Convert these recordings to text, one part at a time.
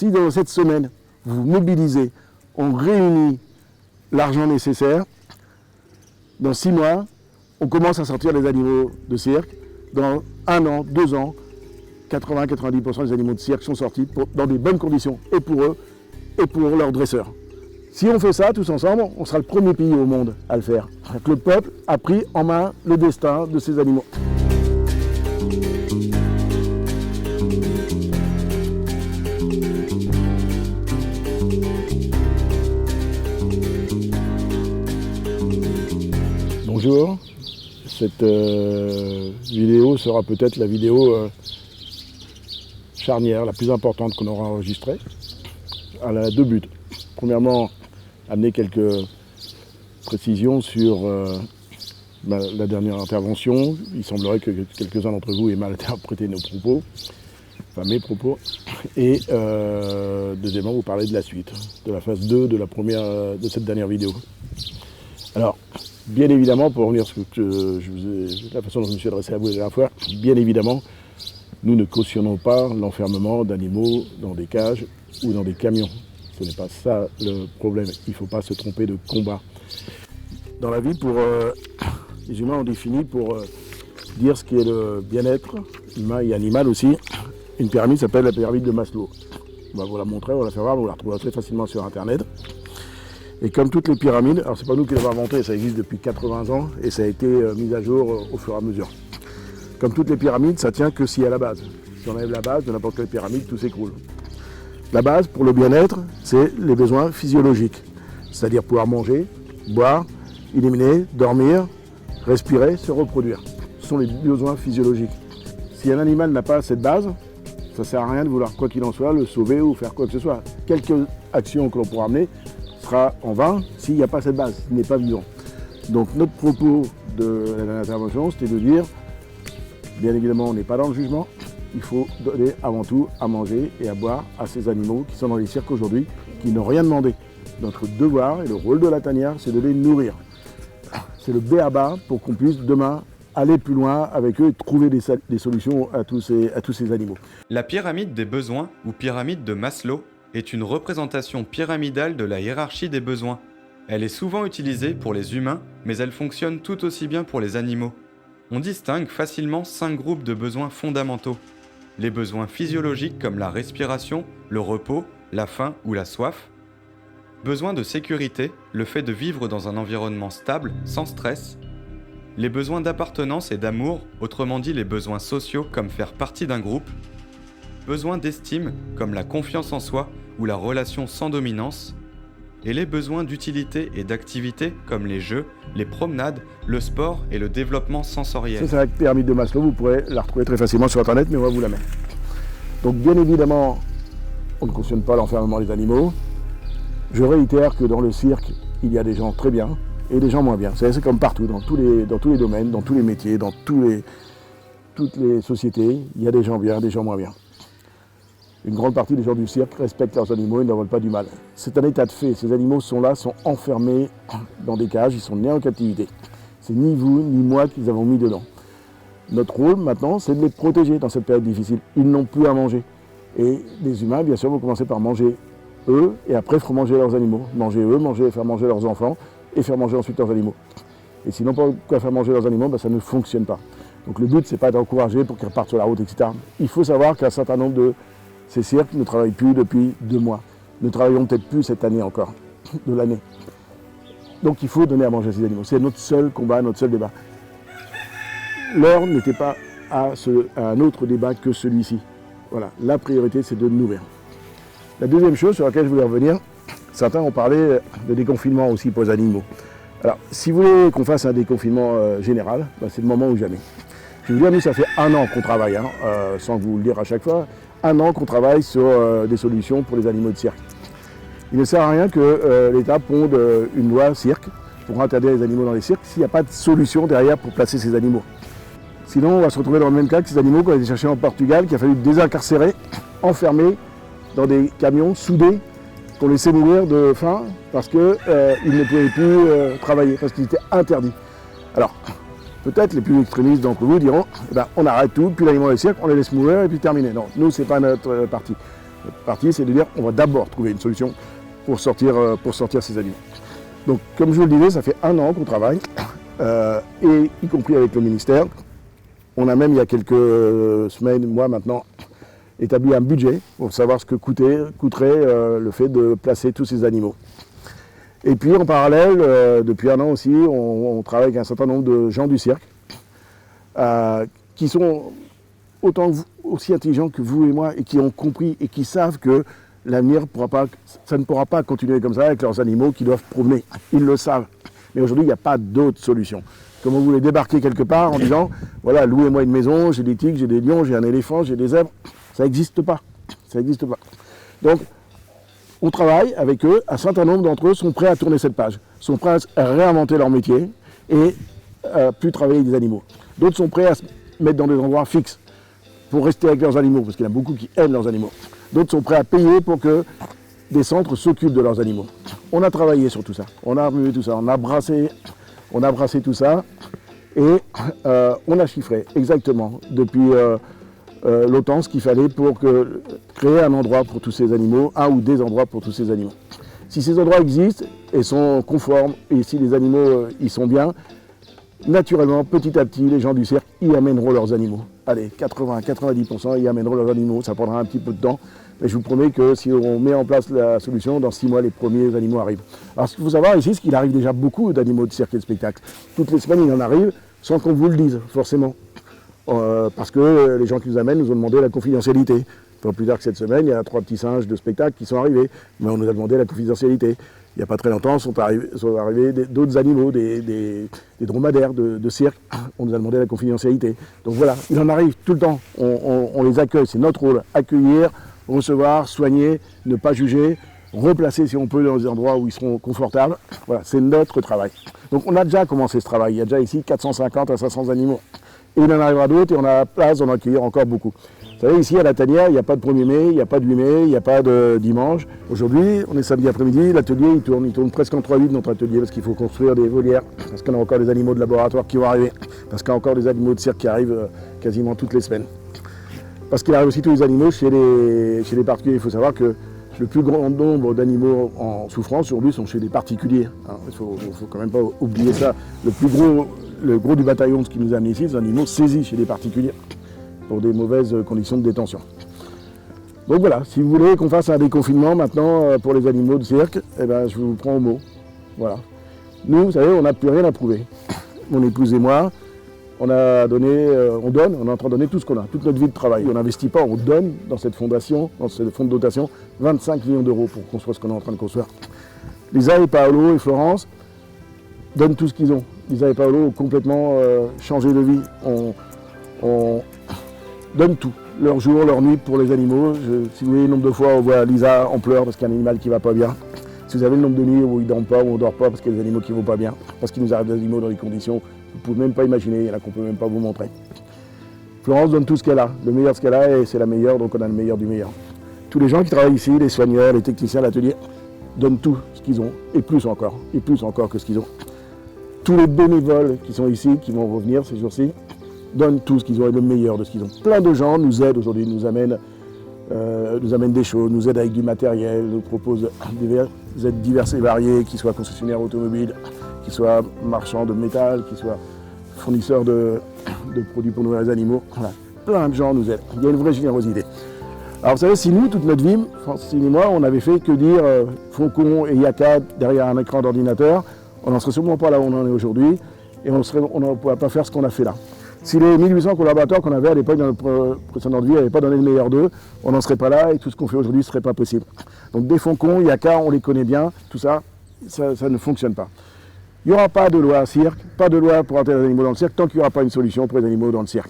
Si dans cette semaine, vous mobilisez, on réunit l'argent nécessaire, dans 6 mois, on commence à sortir les animaux de cirque. Dans 1 an, 2 ans, 80-90% des animaux de cirque sont sortis dans des bonnes conditions, et pour eux, et pour leurs dresseurs. Si on fait ça tous ensemble, on sera le premier pays au monde à le faire. Le peuple a pris en main le destin de ces animaux. Bonjour, cette vidéo sera peut-être la vidéo charnière, la plus importante qu'on aura enregistrée. Elle a 2 buts. Premièrement, amener quelques précisions sur la dernière intervention. Il semblerait que quelques-uns d'entre vous aient mal interprété nos propos, enfin mes propos. Et deuxièmement, vous parler de la suite, de la phase 2 de cette dernière vidéo. Alors, bien évidemment, pour revenir sur la façon dont je me suis adressé à vous la dernière fois, bien évidemment, nous ne cautionnons pas l'enfermement d'animaux dans des cages ou dans des camions. Ce n'est pas ça le problème. Il ne faut pas se tromper de combat. Dans la vie, les humains ont défini pour dire ce qui est le bien-être humain et animal aussi. Une pyramide s'appelle la pyramide de Maslow. On va vous la montrer, on va la faire voir, vous la retrouverez très facilement sur Internet. Et comme toutes les pyramides, alors c'est pas nous qui l'avons inventé, ça existe depuis 80 ans et ça a été mis à jour au fur et à mesure. Comme toutes les pyramides, ça tient que s'il y a la base. Si on enlève la base de n'importe quelle pyramide, tout s'écroule. La base pour le bien-être, c'est les besoins physiologiques. C'est-à-dire pouvoir manger, boire, éliminer, dormir, respirer, se reproduire. Ce sont les besoins physiologiques. Si un animal n'a pas cette base, ça ne sert à rien de vouloir, quoi qu'il en soit, le sauver ou faire quoi que ce soit. Quelques actions que l'on pourra amener sera en vain s'il n'y a pas cette base, s'il n'est pas vivant. Donc notre propos de l'intervention, c'était de dire, bien évidemment, on n'est pas dans le jugement, il faut donner avant tout à manger et à boire à ces animaux qui sont dans les cirques aujourd'hui, qui n'ont rien demandé. Notre devoir et le rôle de la tanière, c'est de les nourrir. C'est le b.a.-ba pour qu'on puisse demain aller plus loin avec eux et trouver des solutions à tous ces animaux. La pyramide des besoins, ou pyramide de Maslow, est une représentation pyramidale de la hiérarchie des besoins. Elle est souvent utilisée pour les humains, mais elle fonctionne tout aussi bien pour les animaux. On distingue facilement 5 groupes de besoins fondamentaux. Les besoins physiologiques comme la respiration, le repos, la faim ou la soif. Besoins de sécurité, le fait de vivre dans un environnement stable, sans stress. Les besoins d'appartenance et d'amour, autrement dit les besoins sociaux comme faire partie d'un groupe. Besoins d'estime comme la confiance en soi ou la relation sans dominance. Et les besoins d'utilité et d'activité comme les jeux, les promenades, le sport et le développement sensoriel. Ça, c'est la pyramide de Maslow, vous pourrez la retrouver très facilement sur Internet, mais on va vous la mettre. Donc bien évidemment, on ne cautionne pas l'enfermement des animaux. Je réitère que dans le cirque, il y a des gens très bien et des gens moins bien. C'est comme partout, dans tous les domaines, dans tous les métiers, dans toutes les sociétés, il y a des gens bien, des gens moins bien. Une grande partie des gens du cirque respectent leurs animaux et n'en veulent pas du mal. C'est un état de fait. Ces animaux sont là, sont enfermés dans des cages, ils sont nés en captivité. C'est ni vous, ni moi qui les avons mis dedans. Notre rôle maintenant, c'est de les protéger dans cette période difficile. Ils n'ont plus à manger. Et les humains, bien sûr, vont commencer par manger eux, et après, il faut manger leurs animaux. Manger eux, faire manger leurs enfants, et faire manger ensuite leurs animaux. Et sinon, pas quoi faire manger leurs animaux, ça ne fonctionne pas. Donc le but, c'est pas d'encourager pour qu'ils repartent sur la route, etc. Il faut savoir qu'un certain nombre de ces cirques ne travaillent plus depuis 2 mois. Ne travailleront peut-être plus cette année encore, de l'année. Donc il faut donner à manger à ces animaux. C'est notre seul combat, notre seul débat. L'heure n'était pas à un autre débat que celui-ci. Voilà, la priorité, c'est de nourrir. La deuxième chose sur laquelle je voulais revenir, certains ont parlé de déconfinement aussi pour les animaux. Alors, si vous voulez qu'on fasse un déconfinement général, c'est le moment ou jamais. Je vais vous dire, nous, ça fait 1 an qu'on travaille, sans vous le dire à chaque fois, 1 an qu'on travaille sur des solutions pour les animaux de cirque. Il ne sert à rien que l'État ponde une loi cirque pour interdire les animaux dans les cirques s'il n'y a pas de solution derrière pour placer ces animaux. Sinon, on va se retrouver dans le même cas que ces animaux qu'on a été chercher en Portugal, qu'il a fallu désincarcérer, enfermer dans des camions soudés, qu'on laissait mourir de faim parce qu'ils ne pouvaient plus travailler, parce qu'ils étaient interdits. Alors, peut-être les plus extrémistes d'entre vous diront, on arrête tout, puis l'animal de cirque, on les laisse mourir et puis terminé. Non, nous, c'est pas notre parti. Notre parti, c'est de dire on va d'abord trouver une solution pour sortir ces animaux. Donc, comme je vous le disais, ça fait 1 an qu'on travaille, et y compris avec le ministère. On a même, il y a quelques semaines, mois maintenant, établi un budget pour savoir ce que coûterait le fait de placer tous ces animaux. Et puis, en parallèle, depuis 1 an aussi, on travaille avec un certain nombre de gens du cirque, qui sont aussi intelligents que vous et moi, et qui ont compris et qui savent que l'avenir ça ne pourra pas continuer comme ça avec leurs animaux qui doivent promener. Ils le savent. Mais aujourd'hui, il n'y a pas d'autre solution. Comme vous voulez débarquer quelque part en disant, voilà, louez-moi une maison, j'ai des tigres, j'ai des lions, j'ai un éléphant, j'ai des zèbres. Ça n'existe pas. Ça n'existe pas. Donc, on travaille avec eux. Un certain nombre d'entre eux sont prêts à tourner cette page, sont prêts à réinventer leur métier et plus travailler avec des animaux. D'autres sont prêts à se mettre dans des endroits fixes pour rester avec leurs animaux, parce qu'il y en a beaucoup qui aiment leurs animaux. D'autres sont prêts à payer pour que des centres s'occupent de leurs animaux. On a travaillé sur tout ça, on a remué tout ça, on a brassé tout ça, et on a chiffré exactement depuis longtemps ce qu'il fallait pour créer un endroit pour tous ces animaux, un ou des endroits pour tous ces animaux. Si ces endroits existent et sont conformes, et si les animaux y sont bien, naturellement, petit à petit, les gens du cirque y amèneront leurs animaux. Allez, 80-90% y amèneront leurs animaux, ça prendra un petit peu de temps, mais je vous promets que si on met en place la solution, dans 6 mois, les premiers animaux arrivent. Alors, ce qu'il faut savoir ici, c'est qu'il arrive déjà beaucoup d'animaux de cirque et de spectacle. Toutes les semaines, il en arrive, sans qu'on vous le dise, forcément. Parce que les gens qui nous amènent nous ont demandé la confidentialité. Pas plus tard que cette semaine, il y a 3 petits singes de spectacle qui sont arrivés, mais on nous a demandé la confidentialité. Il n'y a pas très longtemps, sont arrivés d'autres animaux, des dromadaires de cirque. On nous a demandé la confidentialité. Donc voilà, il en arrive tout le temps. On les accueille, c'est notre rôle. Accueillir, recevoir, soigner, ne pas juger, replacer si on peut dans des endroits où ils seront confortables. Voilà, c'est notre travail. Donc on a déjà commencé ce travail. Il y a déjà ici 450 à 500 animaux. Et il en arrivera d'autres et on a la place d'en accueillir encore beaucoup. Vous savez, ici à la tanière, il n'y a pas de 1er mai, il n'y a pas de 8 mai, il n'y a pas de dimanche. Aujourd'hui, on est samedi après-midi, l'atelier il tourne presque en 3/8 notre atelier parce qu'il faut construire des volières, parce qu'on a encore des animaux de laboratoire qui vont arriver, parce qu'il y a encore des animaux de cirque qui arrivent quasiment toutes les semaines. Parce qu'il arrive aussi tous les animaux chez les particuliers. Il faut savoir que le plus grand nombre d'animaux en souffrance aujourd'hui sont chez des particuliers. Il ne faut quand même pas oublier ça. Le gros du bataillon, ce qui nous a amené ici, c'est des animaux saisis chez des particuliers pour des mauvaises conditions de détention. Donc voilà, si vous voulez qu'on fasse un déconfinement maintenant pour les animaux de cirque, eh ben, je vous prends au mot. Voilà. Nous, vous savez, on n'a plus rien à prouver. Mon épouse et moi, on a donné, on est en train de donner tout ce qu'on a, toute notre vie de travail. On n'investit pas, on donne dans cette fondation, dans ce fonds de dotation, 25 millions d'euros pour construire ce qu'on est en train de construire. Lisa et Paolo et Florence donnent tout ce qu'ils ont. Lisa et Paolo ont complètement changé de vie. On donne tout, leur jour, leur nuit pour les animaux. Si vous voyez le nombre de fois où on voit Lisa en pleurs parce qu'il y a un animal qui ne va pas bien, si vous avez le nombre de nuits où ils ne dorment pas, où on ne dort pas parce qu'il y a des animaux qui ne vont pas bien, parce qu'il nous arrive des animaux dans des conditions que vous ne pouvez même pas imaginer, il y en a qu'on ne peut même pas vous montrer. Florence donne tout ce qu'elle a, le meilleur de ce qu'elle a, et c'est la meilleure, donc on a le meilleur du meilleur. Tous les gens qui travaillent ici, les soigneurs, les techniciens à l'atelier, donnent tout ce qu'ils ont, et plus encore que ce qu'ils ont. Tous les bénévoles qui sont ici, qui vont revenir ces jours-ci, donnent tout ce qu'ils ont et le meilleur de ce qu'ils ont. Plein de gens nous aident aujourd'hui, nous amènent des choses, nous aident avec du matériel, nous proposent des aides diverses et variées, qu'ils soient concessionnaires automobiles, qu'ils soient marchands de métal, qu'ils soient fournisseurs de produits pour nourrir les animaux. Voilà. Plein de gens nous aident. Il y a une vraie générosité. Alors vous savez, si nous, toute notre vie, Francine et moi, on avait fait que dire Faucon et Yaka derrière un écran d'ordinateur, on n'en serait sûrement pas là où on en est aujourd'hui, et on ne pourrait pas faire ce qu'on a fait là. Si les 1800 collaborateurs qu'on avait à l'époque dans notre précédente vie n'avaient pas donné le meilleur d'eux, on n'en serait pas là et tout ce qu'on fait aujourd'hui ne serait pas possible. Donc des Faucons, Yaka, on les connaît bien, tout ça, ça ne fonctionne pas. Il n'y aura pas de loi cirque, pas de loi pour interdire les animaux dans le cirque, tant qu'il n'y aura pas une solution pour les animaux dans le cirque.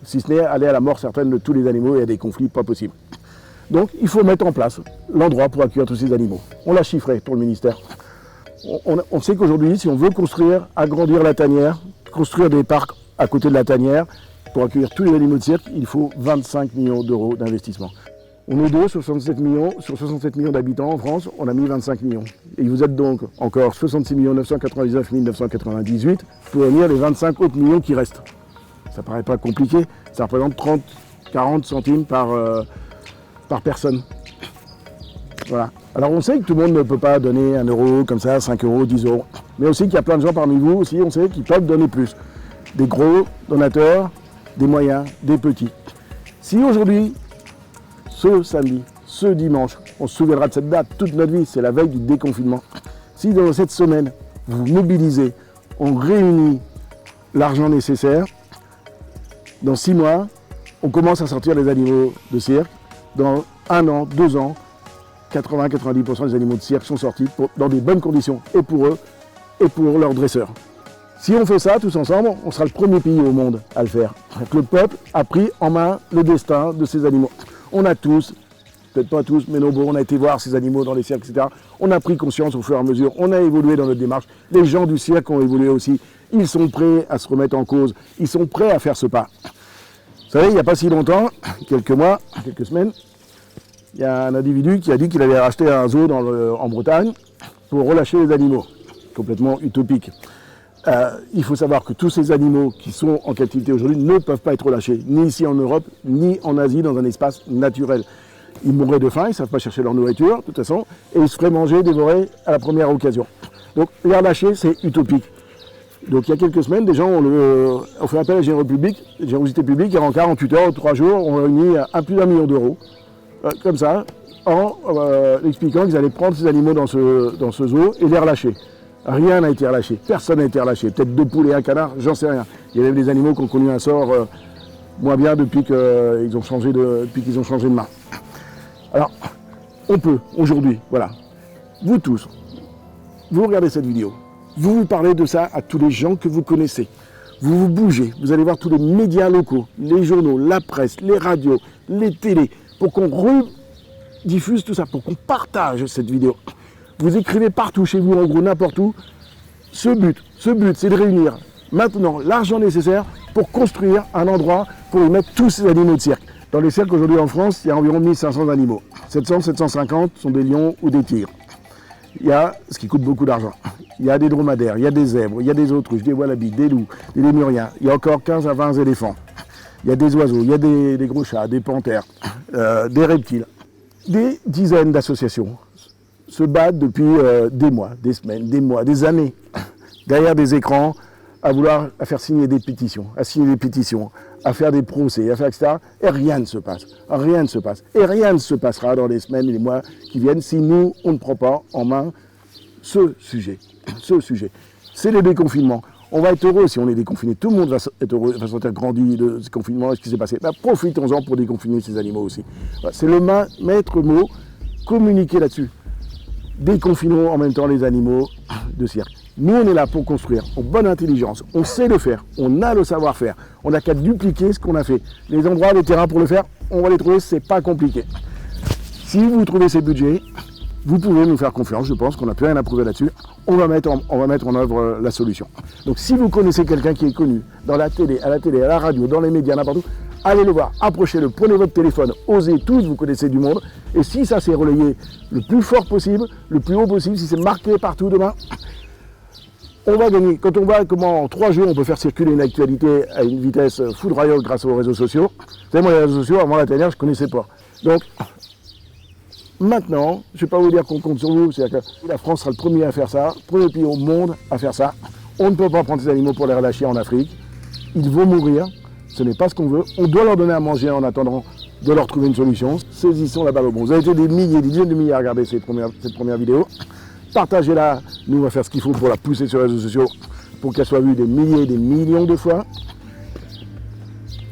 Si ce n'est aller à la mort certaine de tous les animaux et à des conflits pas possibles. Donc il faut mettre en place l'endroit pour accueillir tous ces animaux. On l'a chiffré pour le ministère. On sait qu'aujourd'hui, si on veut construire, agrandir la tanière, construire des parcs à côté de la tanière, pour accueillir tous les animaux de cirque, il faut 25 millions d'euros d'investissement. On est 2 sur 67 millions d'habitants en France, on a mis 25 millions. Et vous êtes donc encore 66 999 998 pour venir les 25 autres millions qui restent. Ça paraît pas compliqué, ça représente 30-40 centimes par personne. Voilà. Alors on sait que tout le monde ne peut pas donner 1 euro comme ça, 5 euros, 10 euros. Mais aussi qu'il y a plein de gens parmi vous aussi, on sait qu'ils peuvent donner plus. Des gros donateurs, des moyens, des petits. Si aujourd'hui, ce samedi, ce dimanche, on se souviendra de cette date toute notre vie, c'est la veille du déconfinement. Si dans cette semaine, vous mobilisez, on réunit l'argent nécessaire, dans 6 mois, on commence à sortir les animaux de cirque. Dans 1 an, 2 ans, 80-90% des animaux de cirque sont sortis dans des bonnes conditions, et pour eux, et pour leurs dresseurs. Si on fait ça tous ensemble, on sera le premier pays au monde à le faire. Le peuple a pris en main le destin de ces animaux. On a tous, peut-être pas tous, mais nombreux, on a été voir ces animaux dans les cirques, etc. On a pris conscience au fur et à mesure, on a évolué dans notre démarche. Les gens du cirque ont évolué aussi. Ils sont prêts à se remettre en cause, ils sont prêts à faire ce pas. Vous savez, il n'y a pas si longtemps, quelques mois, quelques semaines, il y a un individu qui a dit qu'il avait racheté un zoo en Bretagne pour relâcher les animaux. Complètement utopique. Il faut savoir que tous ces animaux qui sont en captivité aujourd'hui ne peuvent pas être relâchés, ni ici en Europe, ni en Asie, dans un espace naturel. Ils mourraient de faim, ils ne savent pas chercher leur nourriture, de toute façon, et ils se feraient manger, dévorer à la première occasion. Donc les relâcher, c'est utopique. Donc il y a quelques semaines, des gens ont fait appel à la générosité publique, et en 48 heures, 3 jours, ont réuni plus d'1 million d'euros, comme ça, en expliquant qu'ils allaient prendre ces animaux dans ce zoo et les relâcher. Rien n'a été relâché, personne n'a été relâché. Peut-être 2 poules et 1 canard, j'en sais rien. Il y avait des animaux qui ont connu un sort moins bien depuis qu'ils ont changé de main. Alors, on peut, aujourd'hui, voilà, vous tous, vous regardez cette vidéo, vous parlez de ça à tous les gens que vous connaissez. Vous vous bougez, vous allez voir tous les médias locaux, les journaux, la presse, les radios, les télés, pour qu'on rediffuse tout ça, pour qu'on partage cette vidéo. Vous écrivez partout chez vous, en gros, n'importe où. Ce but, c'est de réunir maintenant l'argent nécessaire pour construire un endroit pour y mettre tous ces animaux de cirque. Dans les cirques aujourd'hui en France, il y a environ 1500 animaux. 700-750 sont des lions ou des tigres. Il y a ce qui coûte beaucoup d'argent. Il y a des dromadaires, il y a des zèbres, il y a des autruches, des wallabies, des loups, des lémuriens. Il y a encore 15 à 20 éléphants. Il y a des oiseaux, il y a des gros chats, des panthères, des reptiles. Des dizaines d'associations se battent depuis des mois, des semaines, des mois, des années, derrière des écrans, à faire signer des pétitions, à faire des procès, à faire etc. Et rien ne se passe. Rien ne se passe. Et rien ne se passera dans les semaines et les mois qui viennent si nous, on ne prend pas en main ce sujet. C'est le déconfinement. On va être heureux si on est déconfiné. Tout le monde va être heureux, va se sentir grandi de ce confinement et ce qui s'est passé. Profitons-en pour déconfiner ces animaux aussi. Voilà, c'est le maître mot, communiquer là-dessus. Déconfinons en même temps les animaux de cirque. Nous, on est là pour construire en bonne intelligence. On sait le faire. On a le savoir-faire. On n'a qu'à dupliquer ce qu'on a fait. Les endroits, les terrains pour le faire, on va les trouver. C'est pas compliqué. Si vous trouvez ces budgets, vous pouvez nous faire confiance. Je pense qu'on n'a plus rien à prouver là-dessus. On va mettre en œuvre la solution. Donc, si vous connaissez quelqu'un qui est connu dans la télé, à la radio, dans les médias, n'importe où, allez le voir, approchez-le, prenez votre téléphone, osez tous, vous connaissez du monde. Et si ça s'est relayé le plus fort possible, le plus haut possible, si c'est marqué partout demain, on va gagner. Quand on voit comment en 3 jours on peut faire circuler une actualité à une vitesse foudroyante grâce aux réseaux sociaux. Vous savez, moi, les réseaux sociaux, avant la télé, je ne connaissais pas. Donc, maintenant, je ne vais pas vous dire qu'on compte sur vous, c'est-à-dire que la France sera le premier à faire ça, premier pays au monde à faire ça. On ne peut pas prendre ces animaux pour les relâcher en Afrique. Ils vont mourir. Ce n'est pas ce qu'on veut. On doit leur donner à manger en attendant de leur trouver une solution. Saisissons la balle au bon. Vous avez été des milliers, des dizaines de milliers à regarder cette première vidéo. Partagez-la. Nous, on va faire ce qu'il faut pour la pousser sur les réseaux sociaux pour qu'elle soit vue des milliers et des millions de fois.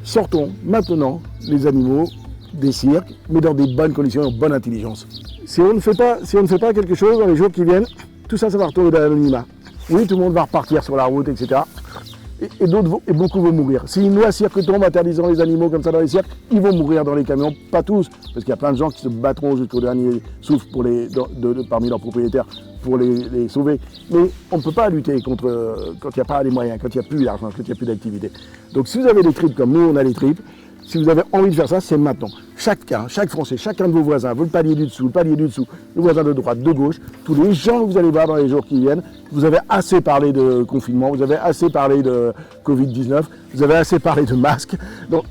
Sortons maintenant les animaux des cirques, mais dans des bonnes conditions et en bonne intelligence. Si on ne fait pas quelque chose dans les jours qui viennent, tout ça, ça va retourner dans l'anonymat. Oui, tout le monde va repartir sur la route, etc. Et beaucoup vont mourir. Si une loi cirque tombe interdisant les animaux comme ça dans les cirques, ils vont mourir dans les camions, pas tous, parce qu'il y a plein de gens qui se battront jusqu'au dernier souffle parmi leurs propriétaires pour les sauver. Mais on ne peut pas lutter contre quand il n'y a pas les moyens, quand il n'y a plus d'argent, quand il n'y a plus d'activité. Donc si vous avez des tripes comme nous, on a les tripes, si vous avez envie de faire ça, c'est maintenant. Chaque Français, chacun de vos voisins, le palier du dessous, le voisin de droite, de gauche, tous les gens que vous allez voir dans les jours qui viennent, vous avez assez parlé de confinement, vous avez assez parlé de Covid-19, vous avez assez parlé de masques. Donc,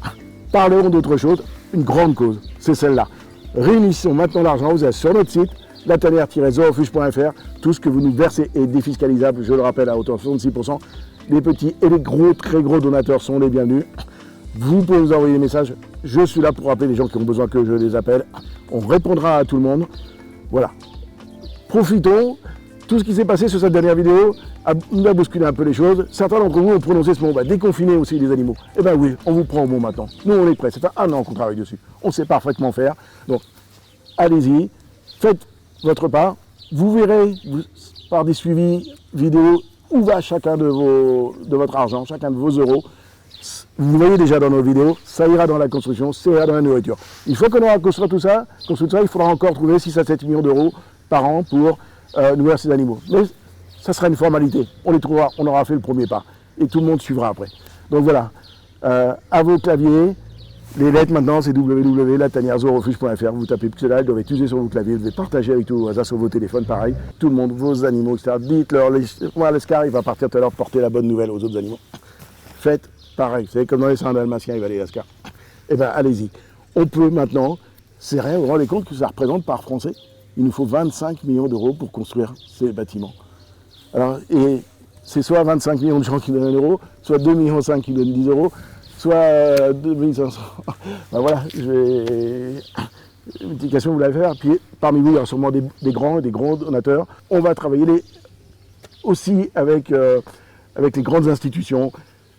parlons d'autre chose, une grande cause, c'est celle-là. réunissons maintenant l'argent, vous êtes sur notre site, latanière-zoorefuge.fr, tout ce que vous nous versez est défiscalisable, je le rappelle, à hauteur de 66%. Les petits et les gros, très gros donateurs sont les bienvenus. Vous pouvez nous envoyer des messages, je suis là pour rappeler les gens qui ont besoin que je les appelle. On répondra à tout le monde. Voilà. Profitons. Tout ce qui s'est passé sur cette dernière vidéo nous a bousculé un peu les choses. Certains d'entre vous ont prononcé ce mot, déconfiner aussi les animaux. Eh bien oui, on vous prend au mot maintenant. Nous, on est prêts. Ça fait 1 an qu'on travaille dessus. On sait parfaitement faire. Donc, allez-y, faites votre part. Vous verrez par des suivis vidéo où va chacun de votre argent, chacun de vos euros. Vous voyez déjà dans nos vidéos, ça ira dans la construction, ça ira dans la nourriture. Une fois qu'on aura construit tout ça, il faudra encore trouver 6 à 7 millions d'euros par an pour nourrir ces animaux. Mais ça sera une formalité. On les trouvera, on aura fait le premier pas. Et tout le monde suivra après. Donc voilà, à vos claviers, les lettres maintenant, c'est www.latanière-zoorefuge.fr. Vous tapez Pixela, ils doivent être usés sur vos claviers, vous devez partager avec tous sur vos téléphones, pareil. Tout le monde, vos animaux, etc. Dites-leur, l'Escar, il va partir tout à l'heure porter la bonne nouvelle aux autres animaux. Faites pareil, vous savez, comme dans les Saints dalmatiens, il va aller l'Escar. Eh bien, allez-y. On peut maintenant, c'est rien, vous vous rendez compte que ça représente par Français, il nous faut 25 millions d'euros pour construire ces bâtiments. Alors, et c'est soit 25 millions de gens qui donnent 1 euro, soit 2,5 millions qui donnent 10 euros, soit 2500. Ben voilà, multiplication, vous l'avez faire. Puis parmi vous, il y aura sûrement des grands et des gros donateurs. On va travailler aussi avec les grandes institutions.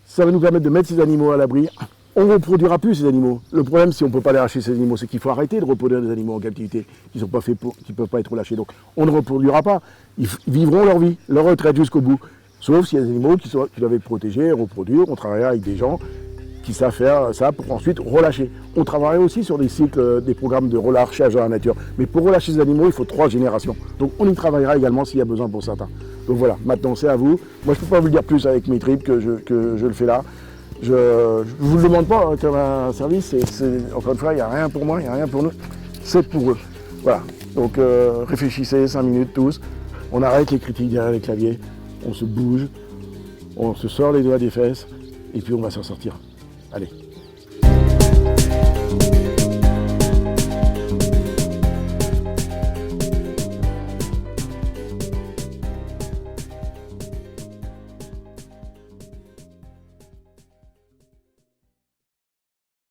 Ça va nous permettre de mettre ces animaux à l'abri. On ne reproduira plus ces animaux. Le problème, si on ne peut pas les arracher ces animaux, c'est qu'il faut arrêter de reproduire des animaux en captivité qui ne sont pas faits qui ne peuvent pas être relâchés. Donc on ne reproduira pas. Ils vivront leur vie, leur retraite jusqu'au bout. Sauf s'il y a des animaux qui doivent être protégés, reproduire. On travaillera avec des gens qui savent faire ça pour ensuite relâcher. On travaillera aussi sur des cycles, des programmes de relâchage dans la nature. Mais pour relâcher ces animaux, il faut 3 générations. Donc on y travaillera également s'il y a besoin pour certains. Donc voilà, maintenant c'est à vous. Moi je ne peux pas vous le dire plus avec mes tripes que je le fais là. Je ne vous le demande pas comme un service, encore une fois, il n'y a rien pour moi, il n'y a rien pour nous, c'est pour eux. Voilà, donc réfléchissez 5 minutes tous, on arrête les critiques derrière les claviers, on se bouge, on se sort les doigts des fesses, et puis on va s'en sortir. Allez.